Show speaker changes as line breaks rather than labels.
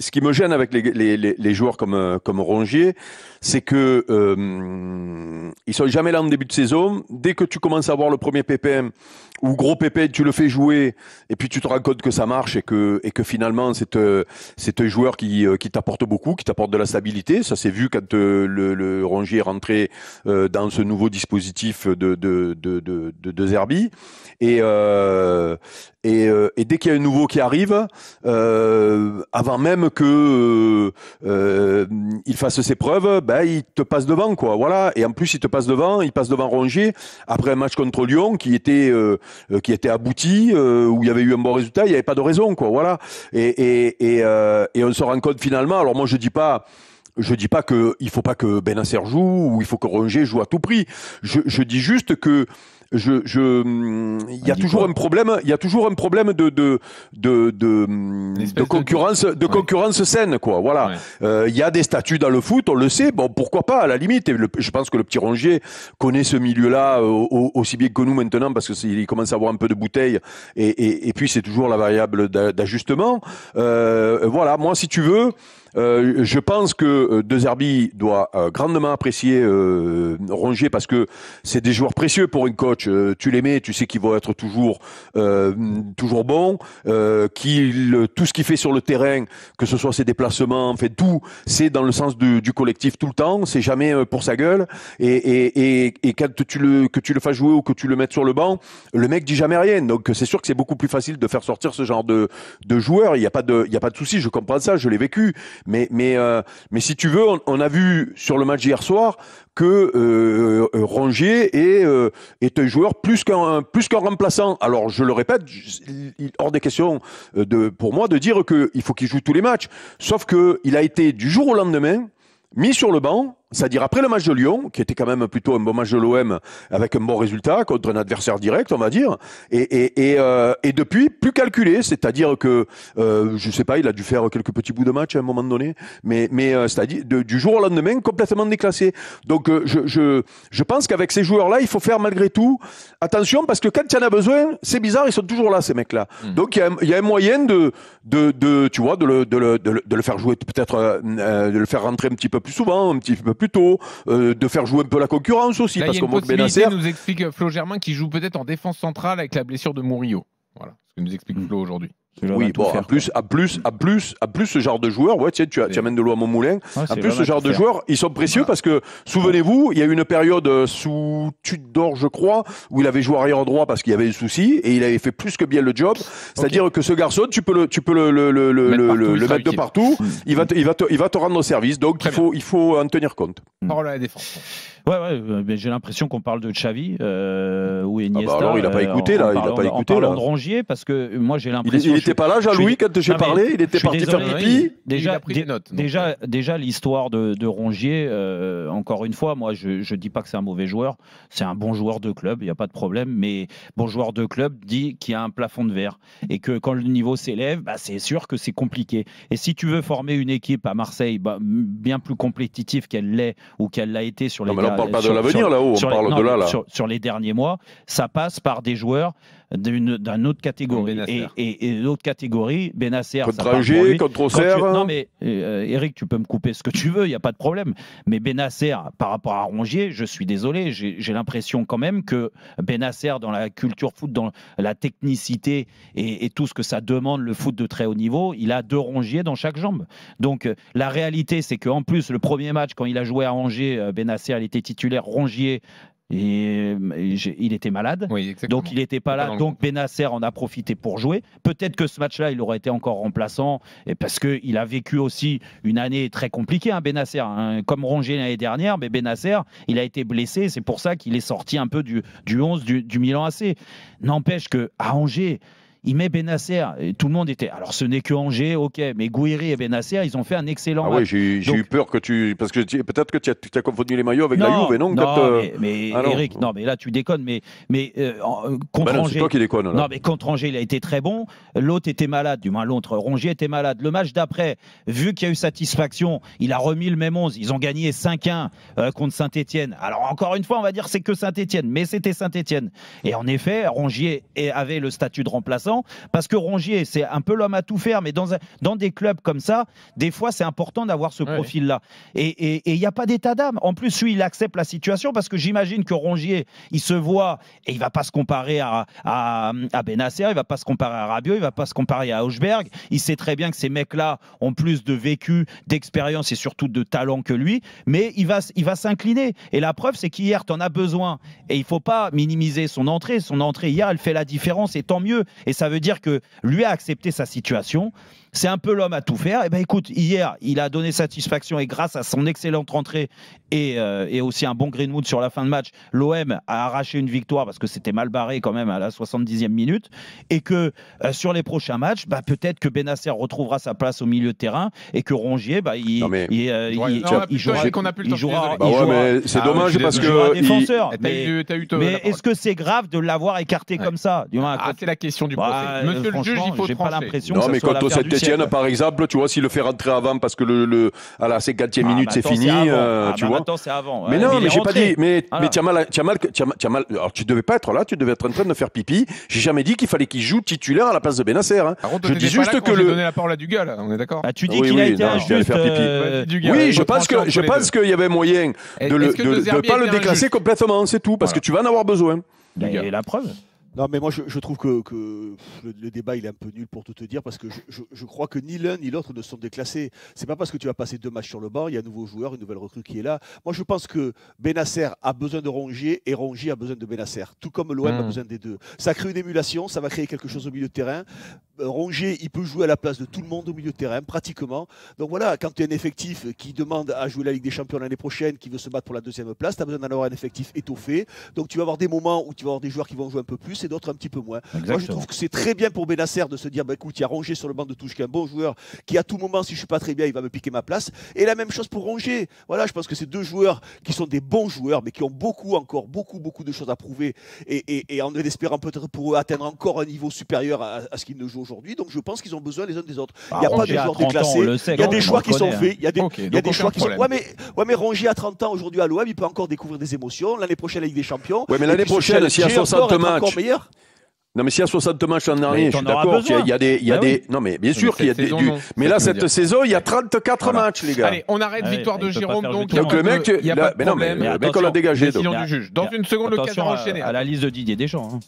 ce qui me gêne avec les joueurs comme Rongier, c'est que ils sont jamais là en début de saison. Dès que tu commences à avoir le premier pépin ou gros pépin, tu le fais jouer et puis tu te rends compte que ça marche et que finalement c'est un joueur qui t'apporte beaucoup, qui t'apporte de la stabilité. Ça s'est vu quand le Rongier est rentré dans ce nouveau dispositif de Zerbi. Et dès qu'il y a un nouveau qui arrive, avant même que il fasse ses preuves, ben il te passe devant, quoi. Voilà. Et en plus, il passe devant Rongier après un match contre Lyon qui était abouti, où il y avait eu un bon résultat, il n'y avait pas de raison, quoi. Voilà. Et on se rend compte finalement. Alors moi, je dis pas que il faut pas que Benasser joue ou il faut que Rongier joue à tout prix. Je dis juste que il y a toujours un problème, de concurrence saine, quoi. Voilà. Il y a des statuts dans le foot, on le sait. Bon, pourquoi pas, à la limite. Je pense que le petit Rongier connaît ce milieu-là aussi bien que nous maintenant parce que il commence à avoir un peu de bouteille et puis c'est toujours la variable d'ajustement. Voilà. Moi, si tu veux, je pense que De Zerbi doit grandement apprécier Rongier parce que c'est des joueurs précieux pour un coach. Tu les mets, tu sais qu'ils vont être toujours bons, tout ce qu'il fait sur le terrain, que ce soit ses déplacements, en fait tout, c'est dans le sens du collectif tout le temps. C'est jamais pour sa gueule. Et quand que tu le fasses jouer ou que tu le mettes sur le banc, le mec dit jamais rien. Donc c'est sûr que c'est beaucoup plus facile de faire sortir ce genre de joueurs. Il y a pas de souci. Je comprends ça. Je l'ai vécu. Mais si tu veux, on a vu sur le match d'hier soir que Rongier est un joueur plus qu'un remplaçant. Alors je le répète, hors des questions pour moi de dire qu'il faut qu'il joue tous les matchs. Sauf que il a été du jour au lendemain mis sur le banc. C'est-à-dire après le match de Lyon, qui était quand même plutôt un bon match de l'OM avec un bon résultat contre un adversaire direct, on va dire, et depuis plus calculé, c'est-à-dire que je sais pas, il a dû faire quelques petits bouts de match à un moment donné, mais c'est-à-dire du jour au lendemain complètement déclassé. Donc je pense qu'avec ces joueurs-là, il faut faire malgré tout attention parce que quand il y en a besoin, c'est bizarre, ils sont toujours là ces mecs-là. Donc il y a un moyen de tu vois de le faire jouer peut-être de le faire rentrer un petit peu plus souvent, un petit peu plus tôt, de faire jouer un peu la concurrence aussi.
Là,
parce
il y a une
que
possibilité, nous explique Flo Germain, qui joue peut-être en défense centrale avec la blessure de Murillo. Voilà ce que nous explique Flo aujourd'hui.
Oui, bon, en plus, ce genre de joueurs, ouais, tu amènes de l'eau à mon moulin. En plus, ce genre de joueurs, ils sont précieux parce que, souvenez-vous, il y a eu une période sous Tudor, je crois, où il avait joué arrière droit parce qu'il y avait des soucis et il avait fait plus que bien le job. C'est-à-dire que ce garçon, tu peux le mettre de partout. Il va te rendre service. Donc, il faut en tenir compte.
Parole à la défense.
Ouais, mais j'ai l'impression qu'on parle de Xavi ou Iniesta.
Alors, il n'a pas écouté, là.
En parlant de Rongier, parce que moi, j'ai l'impression...
Il n'était pas là, Jean-Louis, quand j'ai parlé. Il était parti faire pipi.
Déjà, l'histoire de Rongier, encore une fois, moi, je ne dis pas que c'est un mauvais joueur. C'est un bon joueur de club, il n'y a pas de problème. Mais bon joueur de club dit qu'il y a un plafond de verre. Et que quand le niveau s'élève, c'est sûr que c'est compliqué. Et si tu veux former une équipe à Marseille bien plus compétitive qu'elle l'est ou qu'elle l'a été sur les
on parle pas de l'avenir là-haut, on parle de là.
Sur les derniers mois, ça passe par des joueurs d'une autre catégorie. Et l'autre catégorie, Benasser,
contre Angers, contre Auxerre.
Non mais Eric, tu peux me couper ce que tu veux, il n'y a pas de problème. Mais Benasser, par rapport à Rongier, je suis désolé, j'ai l'impression quand même que Benasser, dans la culture foot, dans la technicité et tout ce que ça demande, le foot de très haut niveau, il a 2 Rongier dans chaque jambe. Donc la réalité, c'est qu'en plus, le premier match, quand il a joué à Angers, Benasser, il était titulaire, Rongier... Et il était malade, donc il n'était pas là. Donc Benasser en a profité pour jouer. Peut-être que ce match-là, il aurait été encore remplaçant, et parce qu'il a vécu aussi une année très compliquée, Benasser. Comme Rongier l'année dernière, mais Benasser, il a été blessé. C'est pour ça qu'il est sorti un peu du 11 du Milan AC. N'empêche qu'à Angers, il met Benasser, et tout le monde était... Alors ce n'est que Angers, ok, mais Gouiri et Benasser, ils ont fait un excellent match.
Oui, j'ai eu peur que tu... Parce que peut-être que tu as confondu les maillots avec la Juve, non
mais Eric, non, mais là tu déconnes, mais contre Angers...
c'est toi qui déconnes, là.
Non, mais contre Angers, il a été très bon. L'autre était malade, du moins l'autre, Rongier était malade. Le match d'après, vu qu'il y a eu satisfaction, il a remis le même 11. Ils ont gagné 5-1 contre Saint-Etienne. Alors encore une fois, on va dire c'est que Saint-Etienne, mais c'était Saint-Etienne. Et en effet, Rongier avait le statut de remplaçant. intéressant parce que Rongier, c'est un peu l'homme à tout faire, mais dans des clubs comme ça, des fois, c'est important d'avoir ce profil-là. Et il n'y a pas d'état d'âme. En plus, lui, il accepte la situation parce que j'imagine que Rongier, il se voit et il ne va pas se comparer à Bennacer, il ne va pas se comparer à Rabiot, il ne va pas se comparer à Augsberg. Il sait très bien que ces mecs-là ont plus de vécu, d'expérience et surtout de talent que lui, mais il va s'incliner. Et la preuve, c'est qu'hier, tu en as besoin. Et il ne faut pas minimiser son entrée. Son entrée hier, elle fait la différence et tant mieux. Et ça veut dire que lui a accepté sa situation. C'est un peu l'homme à tout faire. Et ben écoute, hier, il a donné satisfaction et grâce à son excellente rentrée et aussi un bon Greenwood sur la fin de match, l'OM a arraché une victoire parce que c'était mal barré quand même à la 70e minute et que sur les prochains matchs, peut-être que Bennacer retrouvera sa place au milieu de terrain et que Rongier, il jouera.
C'est dommage parce que
défenseur. Mais est-ce que c'est grave de l'avoir écarté comme ça?
C'est la question du procès. Monsieur le juge, il faut
j'ai pas l'impression.
Non, mais quand Saint-Etienne, par exemple, tu vois, s'il le fait rentrer avant parce que à la 50e minute, c'est fini, tu vois.
Maintenant, c'est avant.
Mais non, mais j'ai pas dit. Mais tu as mal. Alors, tu devais pas être là, tu devais être en train de faire pipi. J'ai jamais dit qu'il fallait qu'il joue titulaire à la place de Bennacer.
Je dis juste que le. Donné la parole à Dugas, là, on est d'accord.
Tu dis qu'il a été injuste.
Oui, je pense qu'il y avait moyen de pas le déclasser complètement, c'est tout, parce que tu vas en avoir besoin.
Et la preuve.
Non, mais moi, je trouve que le débat, il est un peu nul pour tout te dire, parce que je crois que ni l'un ni l'autre ne sont déclassés. C'est pas parce que tu vas passer 2 matchs sur le banc, il y a un nouveau joueur, une nouvelle recrue qui est là. Moi, je pense que Bennacer a besoin de Rongier et Rongier a besoin de Bennacer, tout comme l'OM a besoin des deux. Ça crée une émulation, ça va créer quelque chose au milieu de terrain. Rongier, il peut jouer à la place de tout le monde au milieu de terrain, pratiquement. Donc voilà, quand tu as un effectif qui demande à jouer la Ligue des Champions l'année prochaine, qui veut se battre pour la 2e place, tu as besoin d'avoir un effectif étoffé. Donc tu vas avoir des moments où tu vas avoir des joueurs qui vont jouer un peu plus et d'autres un petit peu moins. Exactement. Moi, je trouve que c'est très bien pour Bennacer de se dire, écoute, il y a Rongier sur le banc de touche, qui est un bon joueur, qui à tout moment, si je suis pas très bien, il va me piquer ma place. Et la même chose pour Rongier. Voilà, je pense que c'est 2 joueurs qui sont des bons joueurs, mais qui ont encore beaucoup de choses à prouver. Et en espérant peut-être pour eux atteindre encore un niveau supérieur à ce qu'ils ne jouent aujourd'hui. Donc je pense qu'ils ont besoin les uns des autres. Il n'y a pas de joueurs déclassés. Il y a des choix qui sont faits. Il y a des choix qui sont. Ouais, mais Rongier à 30 ans aujourd'hui à l'OM, il peut encore découvrir des émotions. L'année prochaine, la Ligue des Champions.
Ouais, mais l'année prochaine, s'il y a 60 matchs. Non, mais s'il y a 60 matchs l'an dernier, je suis d'accord. Il y a des. Non, mais bien sûr qu'il y a des. Mais là, cette saison, il y a 34 matchs, les gars.
Allez, on arrête victoire de Jérôme. Donc
le mec,
il n'y a pas de problème.
Le mec, on l'a dégagé.
Décision du juge. Dans une seconde, l'occasion d'enchaîner.
À la liste de Didier Deschamps.